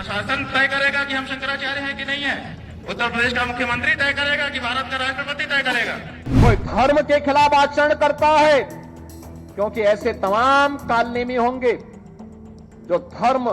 प्रशासन तय करेगा कि हम शंकराचार्य हैं कि नहीं है। उत्तर प्रदेश का मुख्यमंत्री तय करेगा कि भारत का राष्ट्रपति तय करेगा। कोई धर्म के खिलाफ आचरण करता है, क्योंकि ऐसे तमाम कालनेमी होंगे जो धर्म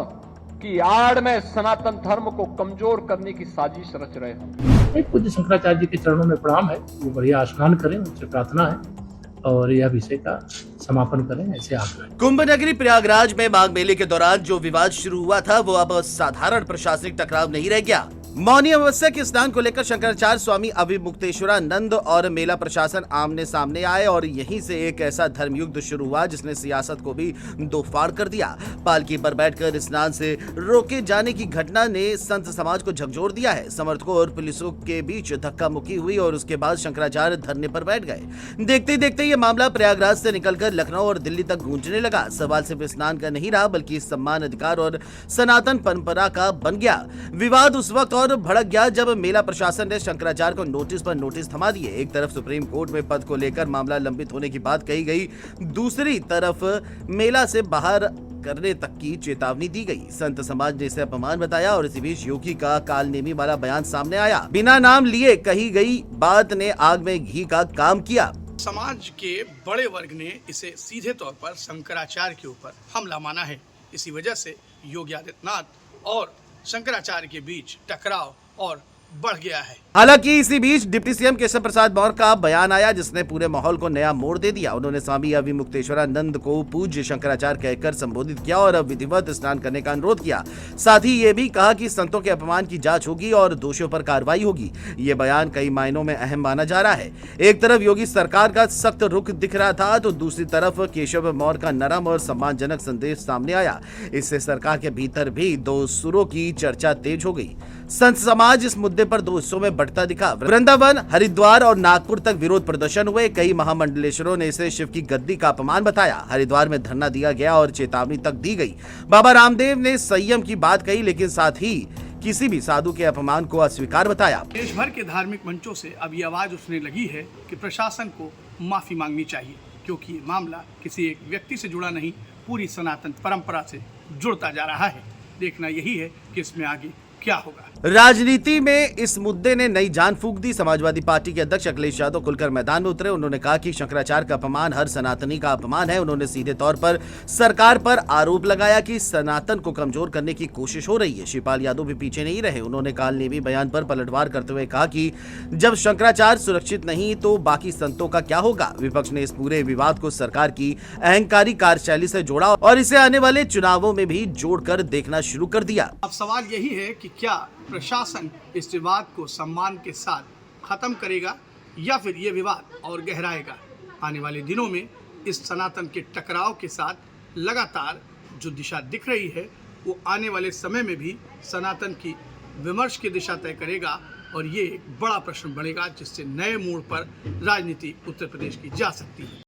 की आड़ में सनातन धर्म को कमजोर करने की साजिश रच रहे हैं। पूज्य शंकराचार्य जी के चरणों में प्रणाम है, वो बढ़िया स्नान करें, उनसे प्रार्थना है और यह विषय का समापन करें, ऐसे आग्रह। कुंभ नगरी प्रयागराज में माघ मेले के दौरान जो विवाद शुरू हुआ था वो अब साधारण प्रशासनिक टकराव नहीं रह गया। मौनी अमावस्या के स्नान को लेकर शंकराचार्य स्वामी अविमुक्तेश्वरानंद और मेला प्रशासन आमने सामने आए और यहीं से एक ऐसा धर्मयुद्ध शुरू हुआ जिसने सियासत को भी दो फाड़ कर दिया। पालकी पर बैठकर स्नान से रोके जाने की घटना ने संत समाज को झकझोर दिया है। समर्थकों और पुलिसों के बीच धक्का मुक्की हुई और उसके बाद शंकराचार्य धरने पर बैठ गए। देखते देखते ये मामला प्रयागराज से निकलकर लखनऊ और दिल्ली तक गूंजने लगा। सवाल सिर्फ स्नान का नहीं रहा बल्कि सम्मान, अधिकार और सनातन परंपरा का बन गया। विवाद उस वक्त और भड़क गया जब मेला प्रशासन ने शंकराचार्य को नोटिस पर नोटिस थमा दिए। एक तरफ सुप्रीम कोर्ट में पद को लेकर मामला लंबित होने की बात कही गई, दूसरी तरफ मेला से बाहर करने तक की चेतावनी दी गई। संत समाज ने इसे अपमान बताया और इसी बीच योगी का कालनेमी वाला बयान सामने आया। बिना नाम लिए कही गई बात ने आग में घी का काम किया। समाज के बड़े वर्ग ने इसे सीधे तौर पर शंकराचार्य के ऊपर हमला माना है। इसी वजह से योगी आदित्यनाथ और शंकराचार्य के बीच टकराव और बढ़ गया है। हालांकि इसी बीच डिप्टी सीएम केशव प्रसाद मौर्य का बयान आया जिसने पूरे माहौल को नया मोड़ दे दिया। उन्होंने स्वामी अविमुक्तेश्वरानंद को पूज्य शंकराचार्य कहकर संबोधित किया और विधिवत स्नान करने का अनुरोध किया। साथ ही ये भी कहा कि संतों के अपमान की जांच होगी और दोषियों पर कार्रवाई होगी। ये बयान कई मायनों में अहम माना जा रहा है। एक तरफ योगी सरकार का सख्त रुख दिख रहा था तो दूसरी तरफ केशव मौर्य का नरम और सम्मानजनक संदेश सामने आया। इससे सरकार के भीतर भी दो सुरों की चर्चा तेज हो गई। संत समाज इस मुद्दे पर दो हिस्सों में बढ़ता दिखा। वृंदावन, हरिद्वार और नागपुर तक विरोध प्रदर्शन हुए। कई महामंडलेश्वरों ने इसे शिव की गद्दी का अपमान बताया। हरिद्वार में धरना दिया गया और चेतावनी तक दी गई। बाबा रामदेव ने संयम की बात कही लेकिन साथ ही किसी भी साधु के अपमान को अस्वीकार बताया। देश भर के धार्मिक मंचों से अब ये आवाज उठने लगी है कि प्रशासन को माफी मांगनी चाहिए, क्योंकि ये मामला किसी एक व्यक्ति से जुड़ा नहीं, पूरी सनातन परंपरा से जुड़ता जा रहा है। देखना यही है कि इसमें आगे क्या होगा। राजनीति में इस मुद्दे ने नई जान फूंक दी। समाजवादी पार्टी के अध्यक्ष अखिलेश यादव खुलकर मैदान में उतरे। उन्होंने कहा कि शंकराचार्य का अपमान हर सनातनी का अपमान है। उन्होंने सीधे तौर पर सरकार पर आरोप लगाया कि सनातन को कमजोर करने की कोशिश हो रही है। शिवपाल यादव भी पीछे नहीं रहे। उन्होंने कालनेमी बयान पर पलटवार करते हुए कहा कि जब शंकराचार्य सुरक्षित नहीं तो बाकी संतों का क्या होगा। विपक्ष ने इस पूरे विवाद को सरकार की अहंकारी कार्यशैली से जोड़ा और इसे आने वाले चुनावों में भी जोड़कर देखना शुरू कर दिया। अब सवाल यही है कि क्या प्रशासन इस विवाद को सम्मान के साथ खत्म करेगा या फिर ये विवाद और गहराएगा। आने वाले दिनों में इस सनातन के टकराव के साथ लगातार जो दिशा दिख रही है वो आने वाले समय में भी सनातन की विमर्श की दिशा तय करेगा और ये एक बड़ा प्रश्न बनेगा जिससे नए मोड़ पर राजनीति उत्तर प्रदेश की जा सकती है।